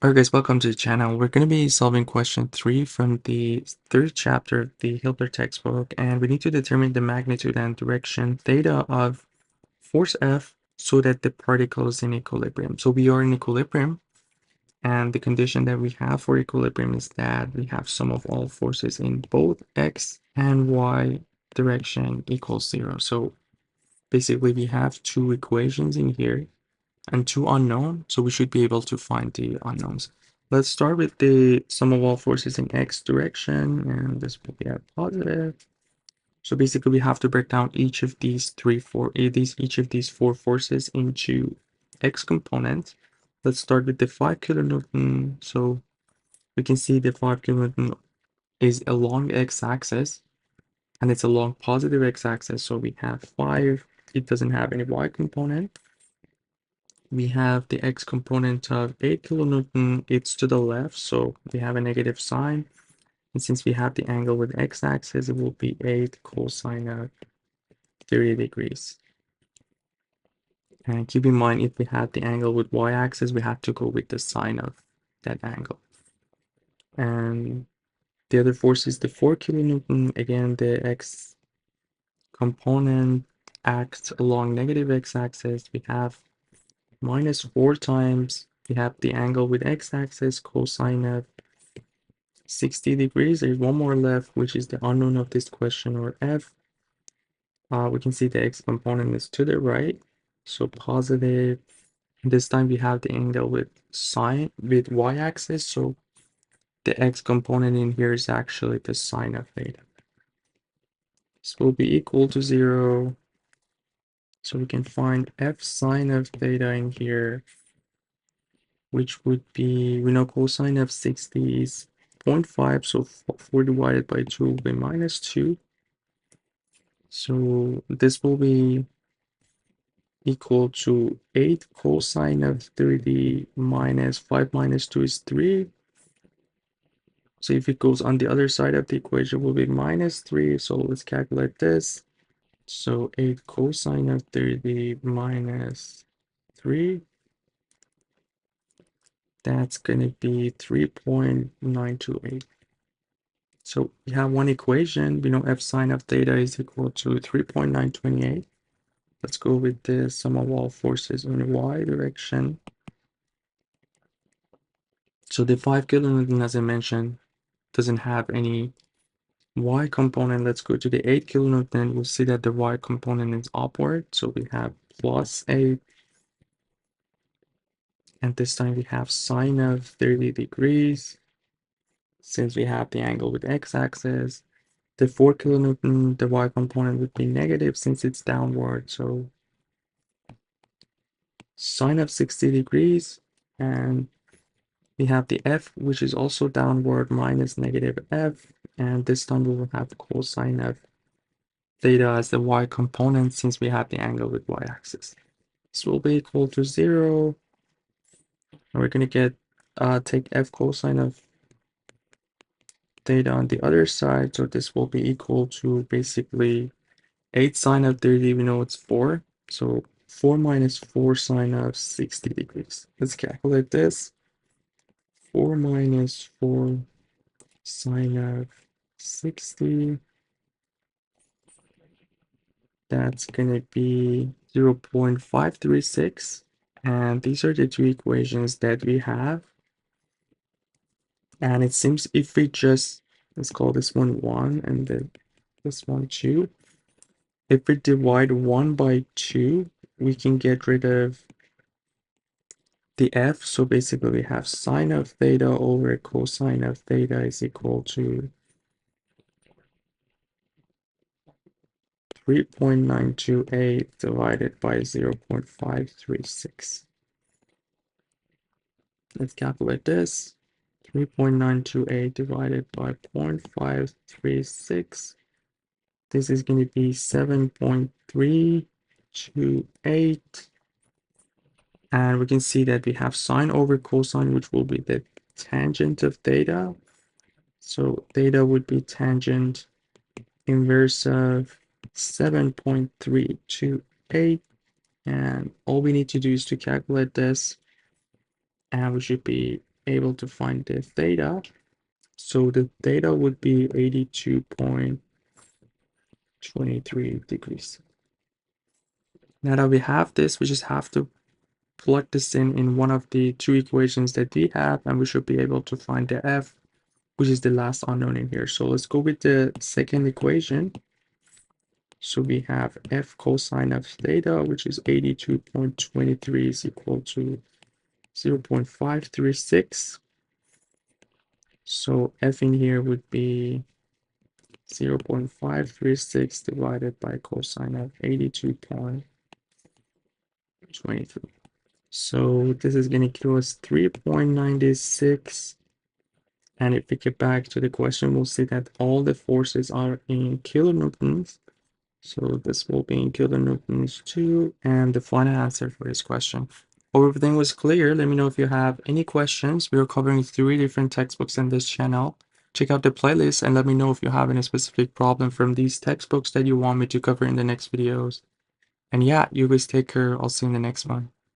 Alright guys, welcome to the channel. We're going to be solving question 3 from the third chapter of the Hibbeler textbook, and we need to determine the magnitude and direction theta of force F so that the particle is in equilibrium. So we are in equilibrium, and the condition that we have for equilibrium is that we have sum of all forces in both x and y direction equals 0. So basically we have two equations in here and two unknown, so we should be able to find the unknowns. Let's start with the sum of all forces in x direction, and this will be a positive. So basically we have to break down each of these each of these four forces into x components. Let's start with the 5 kilonewton. So we can see the 5 kilonewton is along x-axis, and it's along positive x-axis, so we have 5. It doesn't have any y component. We have the x component of 8 kilonewton, it's to the left, so we have a negative sign. And since we have the angle with x-axis, it will be 8 cosine of 30 degrees. And keep in mind, if we had the angle with y-axis, we had to go with the sine of that angle. And the other force is the 4 kilonewton. Again, the x component acts along negative x-axis. We have minus 4 times, we have the angle with x-axis, cosine of 60 degrees. There's one more left, which is the unknown of this question, or f. We can see the x component is to the right, so positive. This time we have the angle with y-axis, so the x component in here is actually the sine of theta. This will be equal to 0. So we can find f sine of theta in here, which would be, we know cosine of 60 is 0.5, so 4 divided by 2 will be minus 2. So this will be equal to 8 cosine of 30 minus 5 minus 2 is 3. So if it goes on the other side of the equation, it will be minus 3. So let's calculate this. So 8 cosine of 30 minus 3. That's going to be 3.928. So we have one equation. We know f sine of theta is equal to 3.928. Let's go with the sum of all forces in y direction. So the 5 kilonewton, as I mentioned, doesn't have any y component. Let's go to the 8 kilonewton. We'll see that the y component is upward. So we have plus 8. And this time we have sine of 30 degrees. Since we have the angle with x-axis, the 4 kilonewton, the y component would be negative since it's downward. So sine of 60 degrees, and we have the f, which is also downward, minus negative f, and this time we will have cosine of theta as the y component since we have the angle with y-axis. This will be equal to 0, and we're going to get take f cosine of theta on the other side, so this will be equal to basically 8 sine of 30, we know it's 4, so 4 minus 4 sine of 60 degrees. Let's calculate this. 4 minus 4 sine of 60, that's going to be 0.536. And these are the two equations that we have. And it seems if we just, let's call this one 1 and then this one 2. If we divide 1 by 2, we can get rid of the f. So basically we have sine of theta over cosine of theta is equal to 3.928 divided by 0.536. Let's calculate this. 3.928 divided by 0.536. This is going to be 7.328. And we can see that we have sine over cosine, which will be the tangent of theta. So theta would be tangent inverse of 7.328. And all we need to do is to calculate this, and we should be able to find the theta. So the theta would be 82.23 degrees. Now that we have this, we just have to plug this in one of the two equations that we have, and we should be able to find the f, which is the last unknown in here. So let's go with the second equation. So we have f cosine of theta, which is 82.23 is equal to 0.536. So f in here would be 0.536 divided by cosine of 82.23. So this is going to give us 3.96. And if we get back to the question, we'll see that all the forces are in kilonewtons. So this will be in kilonewtons too. And the final answer for this question. Hope everything was clear. Let me know if you have any questions. We are covering 3 different textbooks in this channel. Check out the playlist and let me know if you have any specific problem from these textbooks that you want me to cover in the next videos. And yeah, you guys take care. I'll see you in the next one.